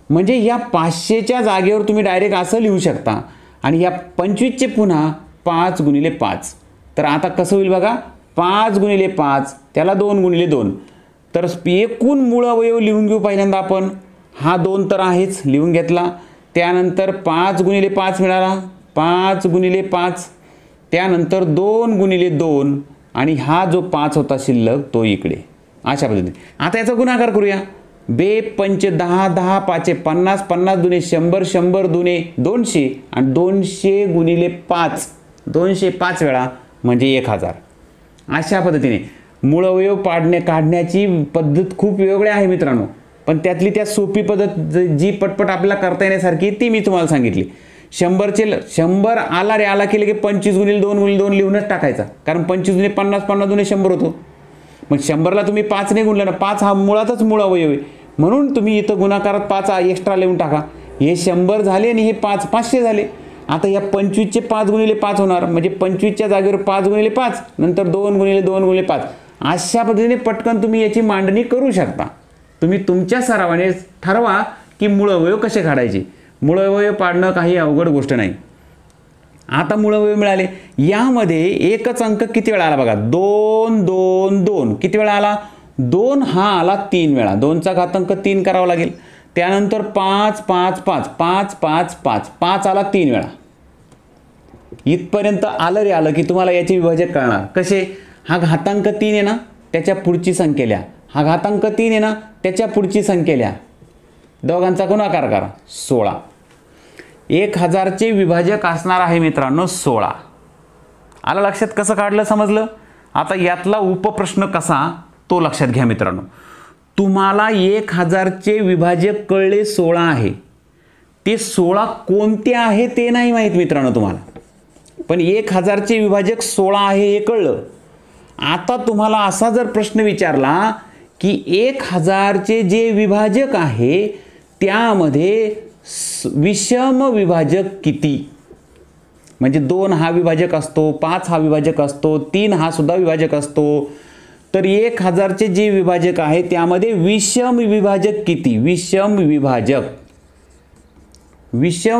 Speaker 1: म्हणजे या 500च्या जागेवर तुम्ही डायरेक्ट असं लिहू शकता आणि या 25चे पुन्हा 5 गुणिले 5. तर आता कसं होईल बघा, 5 गुणिले 5 त्याला 2 गुणिले 2. तर एकूण मूळ अवयव लिहून घेऊ पहिल्यांदा आपण. हा 2 तर आहेच लिहून घेतला. त्यानंतर 5 गुणिले 5 मिळाला, 5 गुणिले 5. त्यानंतर 2 गुणिले 2 आणि हा जो 5 होता शिल्लक तो इकडे. अशा पद्धतीने आता याचा गुणाकार करूया. 2 पंच 10, 10 पाचे 50, 50 दुने 100, 100 दुने 200 आणि 200 गुणिले 5, 200 5 वेळा म्हणजे 1000. अशा पद्धतीने मूळ अवयव काढण्याची पद्धत खूप वेगळी आहे मित्रांनो. पण त्यातली त्या सोपी पद्धत जी पटपट आपल्याला करता येण्यासारखी ती मी तुम्हाला सांगितली. 100 आला रे आला केले की 25 गुणिले 2 गुणिले 2 लिहूनच टाकायचा. कारण 25 दुने 50, 50 दुने 100 होतो. मग 100ला तुम्ही 5 ने गुणलं ना, 5 हा मुळातच मूळ अवयव आहे म्हणून तुम्ही इथं गुणाकारात 5 एक्स्ट्रा लिहून टाका. हे 100 झाले आणि हे 5 500 झाले. आता या 25चे 5 गुणिले 5 होणार म्हणजे 25च्या जागेवर 5 गुणिले 5 नंतर 2 गुणिले 2 गुणिले 5. अशा पद्धतीने पटकन तुम्ही याची मांडणी करू शकता. तुम्ही तुमच्या सरावाने ठरवा की मूळ अवयव कसे काढायचे. मूळ अवयव पाडणं काही अवघड गोष्ट नाही. आता मूळ अवयव मिळाले. यामध्ये एकच अंक किती वेळा आला बघा, 2 2 2 किती वेळा आला, 2 हा आला 3 वेळा. 2चा घातांक 3 करावा लागेल. त्यानंतर 5 5 5 5 5 5 5 आला 3 वेळा. इथपर्यंत आलं रे आलं की तुम्हाला याचे विभाजक कळणार कसे. हा घातांक 3 आहे ना त्याच्या पुढची संख्या लिहा, हा घातांक 3 आहे ना त्याच्या पुढची संख्या लिहा, दोघांचा गुणाकार करा 16. 1000चे विभाजक असणार आहे मित्रांनो 16. आलं लक्षात, कसं काढलं समजलं. आता यातला उपप्रश्न कसा तो लक्षात घ्या मित्रांनो. तुम्हाला 1000चे विभाजक कळले 16 आहे, ते 16 कोणते आहे ते नाही माहीत मित्रांनो तुम्हाला, पण 1000चे विभाजक 16 आहे हे कळलं. आता तुम्हाला असा जर प्रश्न विचारला की 1000चे जे विभाजक आहे त्यामध्ये विषम विभाजक किती, म्हणजे 2 हा विभाजक असतो, 5 हा विभाजक असतो, 3 हा सुद्धा विभाजक असतो. तर 1000चे जे विभाजक आहे त्यामध्ये विषम विभाजक किती, विषम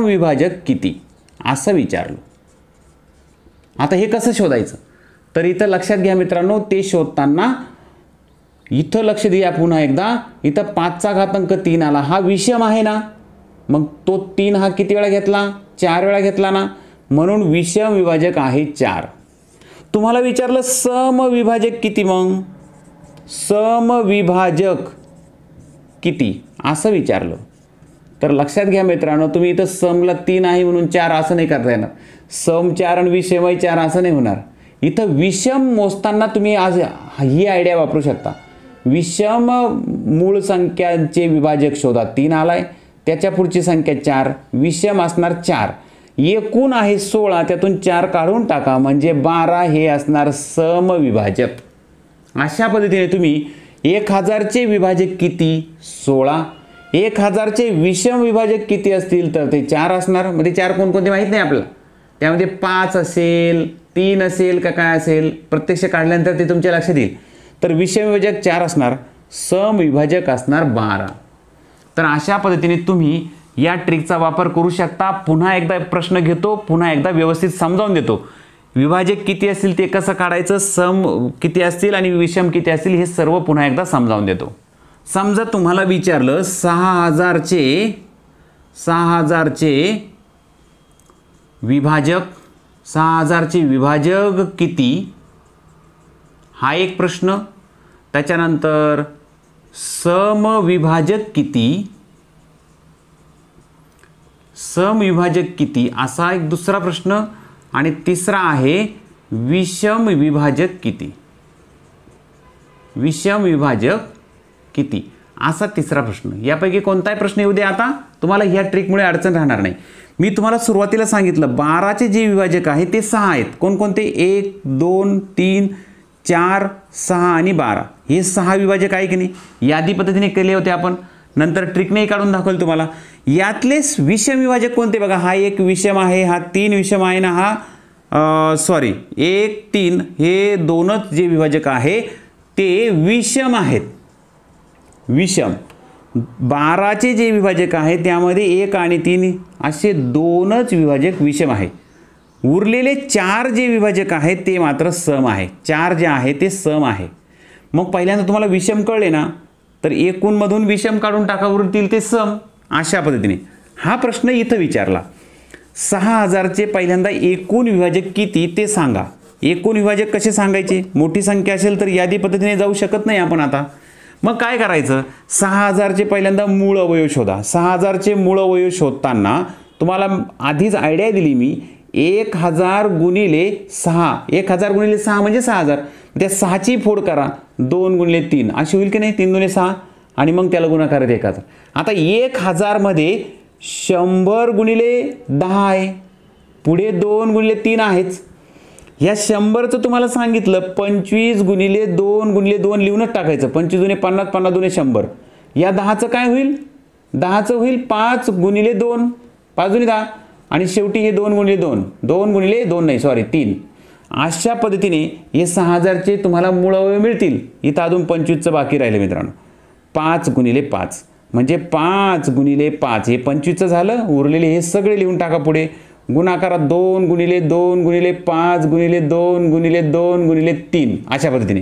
Speaker 1: विभाजक किती असं विचारलं. आता हे कसं शोधायचं तर इथं लक्षात घ्या मित्रांनो. ते शोधताना इथं लक्ष द्या पुन्हा एकदा. इथं 5चा घातांक 3 आला, हा विषम आहे ना, मग तो 3 हा किती वेळा घेतला, 4 वेळा घेतला ना, म्हणून विषम विभाजक आहे 4. तुम्हाला विचारलं समविभाजक किती, मग समविभाजक किती असं विचारलं तर लक्षात घ्या मित्रांनो, तुम्ही इथं समला 3 आहे म्हणून 4 असं नाही करता येणार. सम 4 आणि विषमही 4 असं नाही होणार. इथं विषम मोजताना तुम्ही आज ही आयडिया वापरू शकता. विषम मूळ संख्यांचे विभाजक शोधा. 3 आलाय, त्याच्या पुढची संख्या 4, विषम असणार 4. एकूण आहे 16, त्यातून 4 काढून टाका म्हणजे 12 हे असणार समविभाजक. अशा पद्धतीने तुम्ही 1000चे विभाजक किती 16, 1000चे विषम विभाजक किती असतील तर ते 4 असणार. मध्ये 4 कोणकोणते माहीत नाही आपल्याला, त्यामध्ये 5 असेल 3 असेल का काय असेल, प्रत्यक्ष काढल्यानंतर ते तुमच्या लक्षात येईल. तर विषम विभाजक 4 असणार, समविभाजक असणार 12. तर अशा पद्धतीने तुम्ही या ट्रिकचा वापर करू शकता. पुन्हा एकदा प्रश्न घेतो, पुन्हा एकदा व्यवस्थित समजावून देतो. विभाजक किती असतील ते कसं काढायचं, सम किती असतील आणि विषम किती असतील हे सर्व पुन्हा एकदा समजावून देतो. समजा तुम्हाला विचारलं 6000चे विभाजक, 6000चे विभाजक किती हा एक प्रश्न. त्याच्यानंतर समविभाजक किती, समविभाजक किती असा एक दुसरा प्रश्न. आणि तिसरा आहे विषम विभाजक किती, विषम विभाजक किती असा तिसरा प्रश्न. यापैकी कोणताही प्रश्न येऊ दे, आता तुम्हाला ह्या ट्रिकमुळे अडचण राहणार नाही. मी तुम्हाला सुरुवातीला सांगितलं 12चे जे विभाजक आहे ते 6 आहेत. कोणकोणते, 1 2 3 4 6 आणि 12 हे 6 विभाजक आहे की नाही. यादी पद्धतीने केले होते आपण, नंतर ट्रिकनेही काढून दाखवलं तुम्हाला. यातले विषम विभाजक कोणते बघा, हा एक विषम आहे, हा 3 विषम आहे ना, हा 1 3 हे दोनच जे विभाजक आहे ते विषम आहेत. विषम 12चे जे विभाजक आहे त्यामध्ये 1 आणि 3 असे दोनच विभाजक विषम आहे. उरलेले 4 जे विभाजक आहेत ते मात्र सम आहे. 4 जे आहे ते सम आहे. मग पहिल्यांदा तुम्हाला विषम कळले ना, तर एकूणमधून विषम काढून टाका, उरतील ते सम. अशा पद्धतीने हा प्रश्न इथं विचारला. 6000चे पहिल्यांदा एकूण विभाजक किती ते सांगा. एकूण विभाजक कसे सांगायचे, मोठी संख्या असेल तर यादी पद्धतीने जाऊ शकत नाही आपण. आता मग काय करायचं, 6000चे पहिल्यांदा मूळ अवयव शोधा. 6000चे मूळ अवयव शोधताना तुम्हाला आधीच आयडिया दिली मी, 1000 गुणिले 6, 1000 गुणिले 6 म्हणजे 6000. त्या 6ची फोड करा, 2 गुणिले 3 अशी होईल की नाही, 3 दुणे 6 आणि मग त्याला गुणाकार 1000. आता 1000 मध्ये 100 गुणिले 10 आहे, पुढे 2 गुणिले 3 आहेच. ह्या 100चं तुम्हाला सांगितलं 25 गुणिले 2 गुणिले 2 लिहूनच टाकायचं. 25 दुणे 50, 50 दुणे 100. या 10चं काय होईल, 10चं होईल 5 गुणिले 2, 5 दुणे 10 आणि शेवटी हे 2 गुणिले 2, 2 गुणिले 2 नाही सॉरी 3. अशा पद्धतीने हे 6000चे तुम्हाला मूळ अवयव मिळतील. इथं अजून 25चं बाकी राहिलं मित्रांनो. 5 गुणिले 5 म्हणजे 5 गुणिले 5 हे 25चं झालं. उरलेले हे सगळे लिहून टाका पुढे. गुणाकारात 2 गुणिले 2 गुणिले 5 गुणिले 2 गुणिले 2 गुणिले 3 अशा पद्धतीने.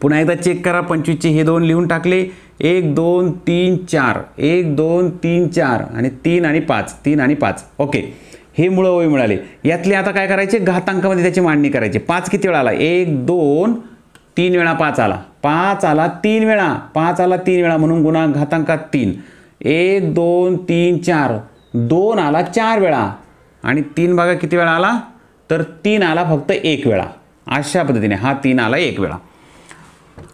Speaker 1: पुन्हा एकदा चेक करा, 25चे हे 2 लिहून टाकले. 1 2 3 4, 1 2 3 4 आणि 3 आणि 5, 3 आणि 5. ओके, हे मूळ अवयव मिळाले. यातले आता काय करायचे, घातांकामध्ये त्याची मांडणी करायची. 5 किती वेळा आला, 1 2 3 वेळा 5 आला, 5 आला 3 वेळा, 5 आला 3 वेळा म्हणून गुणा घातांकात 3. 1 2 3 4, 2 आला 4 वेळा आणि 3 बघा किती वेळा आला, तर 3 आला फक्त 1 वेळा. अशा पद्धतीने हा 3 आला 1 वेळा.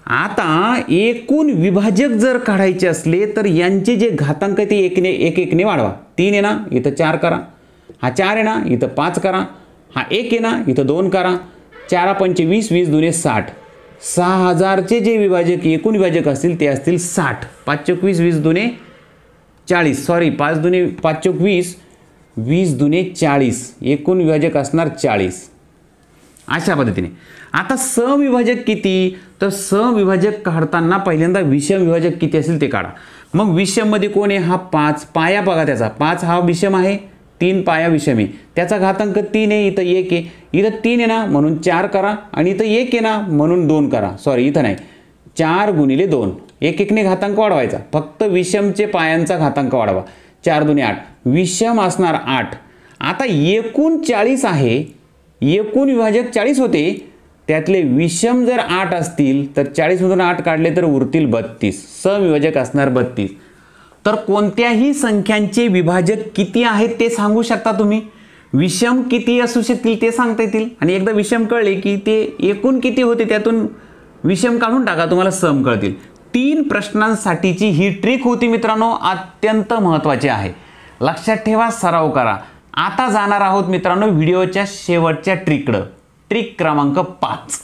Speaker 1: आता एकूण विभाजक जर काढायचे असले तर यांचे जे घातांक ते एकने वाढवा. 3 आहे ना, इथं 4 करा. हा 4 आहे ना, इथं 5 करा. हा 1 आहे ना, इथं 2 करा. 4 5 20, 20 दुणे 60. 6000चे जे विभाजक एकूण विभाजक असतील ते असतील 60. 5 चौक 20, 20 दुणे 40 सॉरी 5 दुणे 5 चौक 20, 20 दुणे 40. एकूण विभाजक असणार 40. अशा पद्धतीने. आता समविभाजक किती, तर समविभाजक काढताना पहिल्यांदा विषम विभाजक किती असेल ते काढा. मग विषममध्ये कोण आहे, हा 5 पाया बघा त्याचा. 5 हा विषम आहे, 3 पाया विषम आहे. त्याचा घातांक 3 आहे, इथं 1 आहे. इथं 3 आहे ना म्हणून 4 करा आणि इथं 1 आहे ना म्हणून 2 करा. सॉरी इथं नाही, 4 गुणिले 2. 1 1ने घातांक वाढवायचा, फक्त विषमचे पायांचा घातांक वाढवा. 4 दुणे 8, विषम असणार 8. आता एकूण 40 आहे, एकूण विभाजक 40 होते. त्यातले विषम जर 8 असतील तर 40 मधून 8 काढले तर उरतील 32, समविभाजक असणार 32. तर कोणत्याही संख्यांचे विभाजक किती आहेत ते सांगू शकता तुम्ही, विषम किती असू शकतील ते सांगता येतील, आणि एकदा विषम कळले की ते एकूण किती होते त्यातून विषम काढून टाका, तुम्हाला सम कळतील. 3 प्रश्नांसाठीची ही ट्रिक होती मित्रांनो, अत्यंत महत्त्वाची आहे. लक्षात ठेवा, सराव करा. आता जाणार आहोत मित्रांनो व्हिडिओच्या शेवटच्या ट्रिककडं, ट्रिक क्रमांक 5.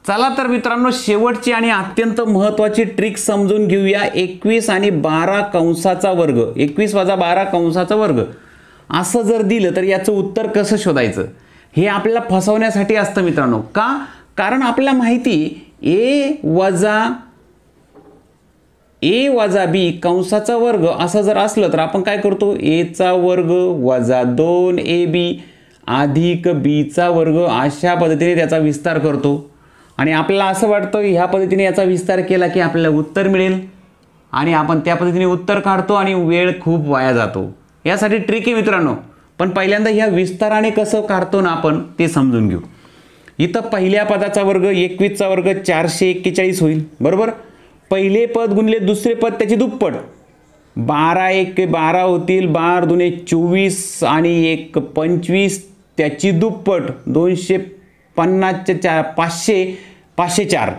Speaker 1: चला तर मित्रांनो शेवटची आणि अत्यंत महत्त्वाची ट्रिक समजून घेऊया. 21 आणि 12 कंसाचा वर्ग, 21 वजा 12 कंसाचा वर्ग असं जर दिलं तर याचं उत्तर कसं शोधायचं, हे आपल्याला फसवण्यासाठी असतं मित्रांनो. का? कारण आपल्याला माहिती ए वजा बी कंसाचा वर्ग असं जर असलं तर आपण काय करतो, ए चा वर्ग वजा 2ab अधिक b चा वर्ग अशा पद्धतीने त्याचा विस्तार करतो. आणि आपल्याला असं वाटतं ह्या पद्धतीने याचा विस्तार केला की आपल्याला उत्तर मिळेल, आणि आपण त्या पद्धतीने उत्तर काढतो आणि वेळ खूप वाया जातो. यासाठी ट्रिक आहे मित्रांनो. पण पहिल्यांदा ह्या विस्ताराने कसं काढतो ना आपण ते समजून घेऊ. इथं पहिल्या पदाचा वर्ग 21 चा वर्ग 441 होईल, बरोबर. पहिले पद गुणिले दुसरे पद त्याची दुप्पट, 12 1 12 होतील, 12 दुने 24 आणि 1 25 त्याची दुप्पट, 250 चे 4 500 504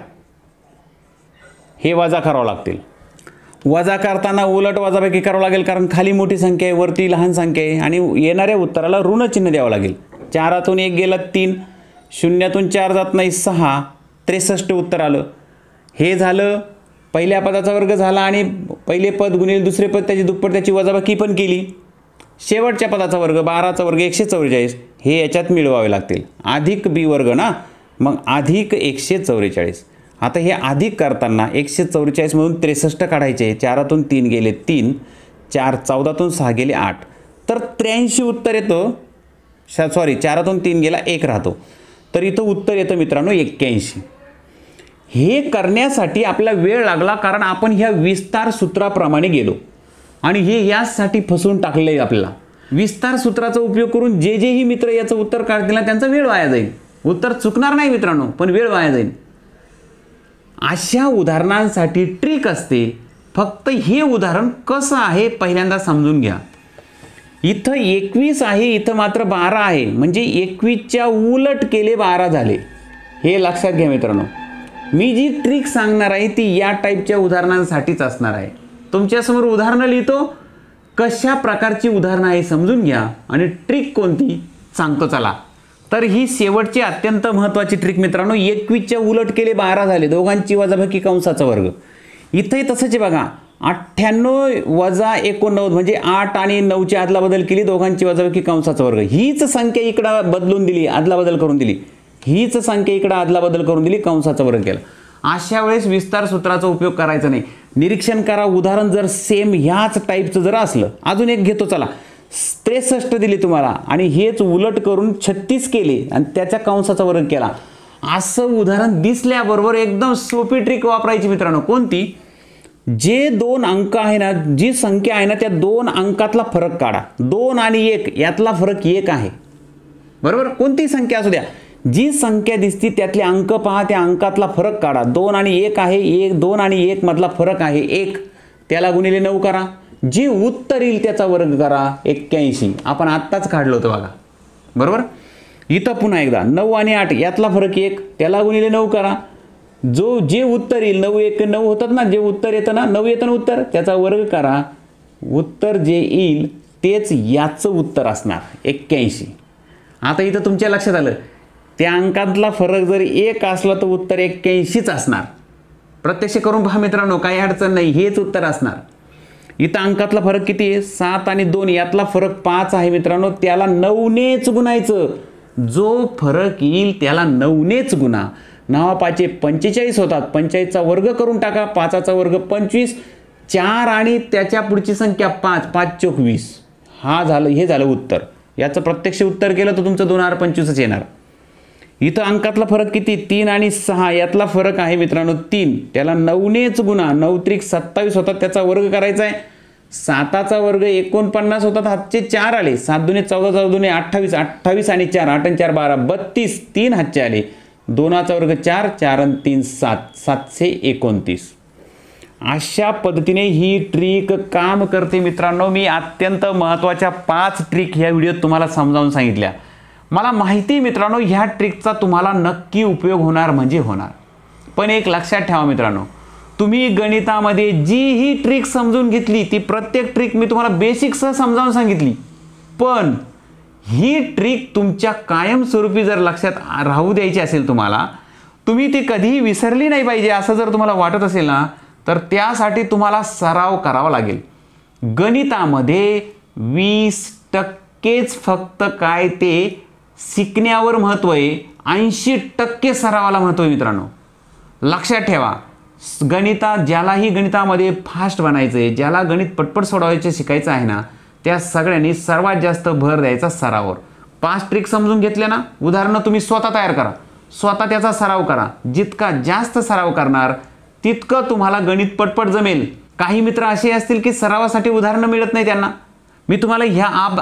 Speaker 1: हे वजा करावं लागतील. वजा करताना उलट वजाबाकी करावं लागेल, कारण खाली मोठी संख्या आहे वरती लहान संख्या आहे, आणि येणाऱ्या उत्तराला ऋण चिन्ह द्यावं लागेल. 4तून 1 गेला 3, 0तून 4 जात नाही 6, 63 उत्तर आलं. हे झालं पहिल्या पदाचा वर्ग झाला, आणि पहिले पद गुणिले दुसरे पद त्याची दुप्पट त्याची वजाबाकी पण केली. शेवटच्या पदाचा वर्ग 12चा वर्ग 144 हे याच्यात मिळवावे लागतील, अधिक बी वर्ग ना, मग अधिक 144. आता हे अधिक करताना 144 मधून 63 काढायचे, 4तून 3 गेले 3, 4 14तून 6 गेले 8, तर 83 उत्तर येतं. सॉरी 4तून 3 गेला 1 राहतो, तर इथं उत्तर येतं मित्रांनो 81. हे करण्यासाठी आपला वेळ लागला, कारण आपण ह्या विस्तार सूत्राप्रमाणे गेलो, आणि हे यासाठी फसवून टाकले आपल्याला. विस्तार सूत्राचा उपयोग करून जेही मित्र याचं उत्तर काढतील ना त्यांचा वेळ वाया जाईल. उत्तर चुकणार नाही मित्रांनो, पण वेळ वाया जाईल. अशा उदाहरणांसाठी ट्रिक असते. फक्त हे उदाहरण कसं आहे पहिल्यांदा समजून घ्या. इथं 21 आहे, इथं मात्र 12 आहे, म्हणजे 21च्या उलट केले 12 झाले. हे लक्षात घ्या मित्रांनो. मी जी ट्रिक सांगणार आहे ती या टाईपच्या उदाहरणांसाठीच असणार आहे. तुमच्यासमोर उदाहरणं लिहितो, कशा प्रकारची उदाहरणं आहे समजून घ्या, आणि ट्रिक कोणती सांगतो चला. तर ही शेवटची अत्यंत महत्त्वाची ट्रिक मित्रांनो. 21च्या उलट केले 12 झाले, दोघांची वजाबाकी कंसाचा वर्ग. इथंही तसंच आहे बघा, 98 वजा 89 म्हणजे 8 आणि 9ची आदला बदल केली, दोघांची वजाबाकी कंसाचा वर्ग. हीच संख्या इकडं बदलून दिली, आदला बदल करून दिली, हीच संख्या इकडं आदला बदल करून दिली, कंसाचा वर्ग केला. अशा वेळेस विस्तार सूत्राचा उपयोग करायचा नाही. निरीक्षण करा, उदाहरण जर सेम ह्याच टाईपचं जर असलं. अजून एक घेतो चला. 63 दिली तुम्हाला, आणि हेच उलट करून 36 केले आणि त्याच्या कंसाचा वर्ग केला. असं उदाहरण दिसल्याबरोबर एकदम सोपी ट्रिक वापरायची मित्रांनो. कोणती? जे 2 अंक आहे ना, जी संख्या आहे ना, त्या 2 अंकातला फरक काढा. 2 आणि 1 यातला फरक 1 आहे, बरोबर. कोणती संख्या असू द्या, जी संख्या दिसती त्यातले अंक पहा, त्या अंकातला फरक काढा. 2 आणि 1 आहे, 2 आणि 1 मधला फरक आहे 1, त्याला गुणिले 9 करा. जे उत्तर येईल त्याचा वर्ग करा, 81. आपण आत्ताच काढलं होतं बघा, बरोबर. इथं पुन्हा एकदा 9 आणि 8 यातला फरक 1, त्याला गुणिले 9 करा. जे उत्तर येईल 9 1 9 होतात ना, जे उत्तर येतं ना 9 येतं ना उत्तर, त्याचा वर्ग करा. उत्तर जे येईल तेच याचं उत्तर असणार 81. आता इथं तुमच्या लक्षात आलं, त्या अंकातला फरक जर 1 असला तर उत्तर 81च असणार. प्रत्यक्ष करून पहा मित्रांनो, काही अडचण नाही, हेच उत्तर असणार. इथं अंकातला फरक किती आहे? 7 आणि 2 यातला फरक 5 आहे मित्रांनो, त्याला 9नेच गुणायचं. जो फरक येईल त्याला 9नेच गुणा. 9 5 45 होतात, 45चा वर्ग करून टाका, 5चा वर्ग 25, 4 आणि त्याच्या पुढची संख्या 5, 5 चोक 20. हे झालं उत्तर. याचं प्रत्यक्ष उत्तर केलं तर तुमचं 2025च येणार. इथं अंकातला फरक किती? 3 आणि 6 यातला फरक आहे मित्रांनो 3, त्याला 9नेच गुणा. 9 त्रिक 27 होतात, त्याचा वर्ग करायचा आहे. 7चा वर्ग 49 होतात, हातचे 4 आले. 7 दुने 14, 14 दुने 28, 28 आणि 4 8 आणि 4 12, 32, 3 हातचे आले. 2चा वर्ग 4, 4 आणि 3 7, 729. अशा पद्धतीने ही ट्रिक काम करते मित्रांनो. मी अत्यंत महत्त्वाच्या 5 ट्रिक ह्या व्हिडिओत तुम्हाला समजावून सांगितल्या. मला माहिती मित्रांनो ह्या ट्रिकचा तुम्हाला नक्की उपयोग होणार म्हणजे होणार. पण एक लक्षात ठेवा मित्रांनो, तुम्ही गणितामध्ये जी ही ट्रिक समजून घेतली ती प्रत्येक ट्रिक मी तुम्हाला बेसिकसह समजावून सांगितली. पण ही ट्रिक तुमच्या कायमस्वरूपी जर लक्षात राहू द्यायची असेल तुम्हाला, तुम्ही ती कधीही विसरली नाही पाहिजे असं जर तुम्हाला वाटत असेल ना, तर त्यासाठी तुम्हाला सराव करावा लागेल. गणितामध्ये 20% फक्त काय ते शिकण्यावर महत्त्व आहे, 80% सरावाला महत्त्व आहे मित्रांनो. लक्षात ठेवा, ज्यालाही गणितामध्ये फास्ट बनायचं आहे, ज्याला गणित पटपट सोडवायचे शिकायचं आहे ना, त्या सगळ्यांनी सर्वात जास्त भर द्यायचा सरावावर. 5 ट्रिक समजून घेतल्या ना, उदाहरणं तुम्ही स्वतः तयार करा, स्वतः त्याचा सराव करा. जितका जास्त सराव करणार तितकं तुम्हाला गणित पटपट जमेल. काही मित्र असे असतील की सरावासाठी उदाहरणं मिळत नाही त्यांना. मी तुम्हाला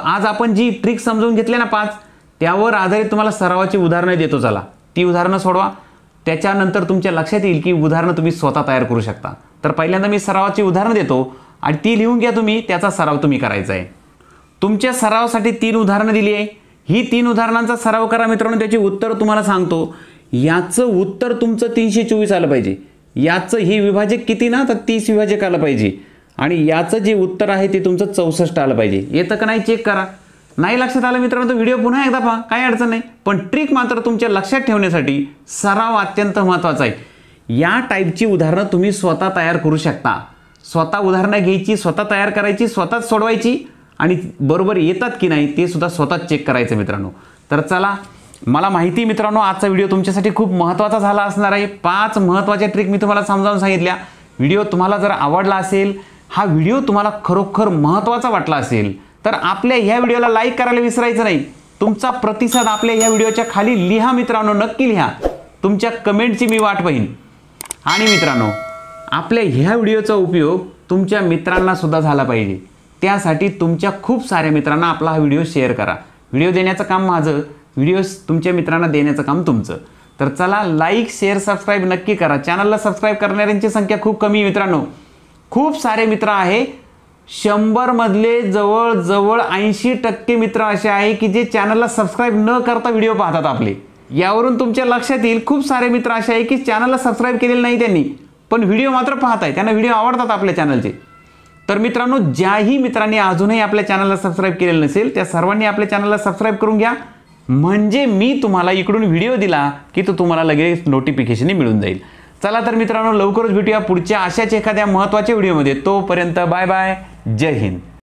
Speaker 1: आज आपण जी ट्रिक समजून घेतल्या ना 5, त्यावर आधारित तुम्हाला सरावाची उदाहरणं देतो. चला ती उदाहरणं सोडवा, त्याच्यानंतर तुमच्या लक्षात येईल की उदाहरणं तुम्ही स्वतः तयार करू शकता. तर पहिल्यांदा मी सरावाची उदाहरणं देतो आणि ती लिहून घ्या तुम्ही, त्याचा सराव तुम्ही करायचा आहे. तुमच्या सरावासाठी 3 उदाहरणं दिली आहे. ही 3 उदाहरणांचा सराव करा मित्रांनो. त्याची उत्तर तुम्हाला सांगतो. याचं उत्तर तुमचं 324 आलं पाहिजे. याचं हे विभाजक किती ना, तर 30 विभाजक आलं पाहिजे. आणि याचं जे उत्तर आहे ते तुमचं 64 आलं पाहिजे. येतं का नाही चेक करा. नाही लक्षात आलं मित्रांनो तर व्हिडिओ पुन्हा एकदा पहा, काही अडचण नाही. पण ट्रिक मात्र तुमच्या लक्षात ठेवण्यासाठी सराव अत्यंत महत्त्वाचा आहे. या टाईपची उदाहरणं तुम्ही स्वतः तयार करू शकता. स्वतः उदाहरणं घ्यायची, स्वतः तयार करायची, स्वतःच सोडवायची आणि बरोबर येतात की नाही ते सुद्धा स्वतःच चेक करायचं मित्रांनो. तर चला, मला माहिती मित्रांनो आजचा व्हिडिओ तुमच्यासाठी खूप महत्त्वाचा झाला असणार आहे. 5 महत्त्वाच्या ट्रिक मी तुम्हाला समजावून सांगितल्या. व्हिडिओ तुम्हाला जर आवडला असेल, हा व्हिडिओ तुम्हाला खरोखर महत्त्वाचा वाटला असेल, तर आपल्या ह्या व्हिडिओला लाईक करायला विसरायचं नाही. तुमचा प्रतिसाद आपल्या ह्या व्हिडिओच्या खाली लिहा मित्रांनो, नक्की लिहा. तुमच्या कमेंटची मी वाट पाहीन. आणि मित्रांनो, आपल्या ह्या व्हिडिओचा उपयोग तुमच्या मित्रांना सुद्धा झाला पाहिजे. त्यासाठी तुमच्या खूप साऱ्या मित्रांना आपला हा व्हिडिओ शेअर करा. व्हिडिओ देण्याचं काम माझं, व्हिडिओ तुमच्या मित्रांना देण्याचं काम तुमचं. तर चला, लाईक शेअर सबस्क्राईब नक्की करा. चॅनलला सबस्क्राईब करणाऱ्यांची संख्या खूप कमी मित्रांनो. खूप सारे मित्र आहे, 100 मधले जवळजवळ 80% मित्र असे आहे की जे चॅनलला सबस्क्राईब न करता व्हिडिओ पाहतात आपले. यावरून तुमच्या लक्षात येईल खूप सारे मित्र असे आहे की चॅनलला सबस्क्राईब केलेलं नाही त्यांनी, पण व्हिडिओ मात्र पाहत आहे, त्यांना व्हिडिओ आवडतात आपल्या चॅनलचे. तर मित्रांनो, ज्याही मित्रांनी अजूनही आपल्या चॅनलला सबस्क्राईब केलेलं नसेल त्या सर्वांनी आपल्या चॅनलला सबस्क्राईब करून घ्या. म्हणजे मी तुम्हाला इकडून व्हिडिओ दिला की तो तुम्हाला लगेच नोटिफिकेशन मिळून जाईल. चला तर मित्रांनो, लवकरच भेटूया पुढच्या अशाच एखाद्या महत्त्वाच्या व्हिडिओमध्ये. तोपर्यंत बाय बाय, जय हिंद.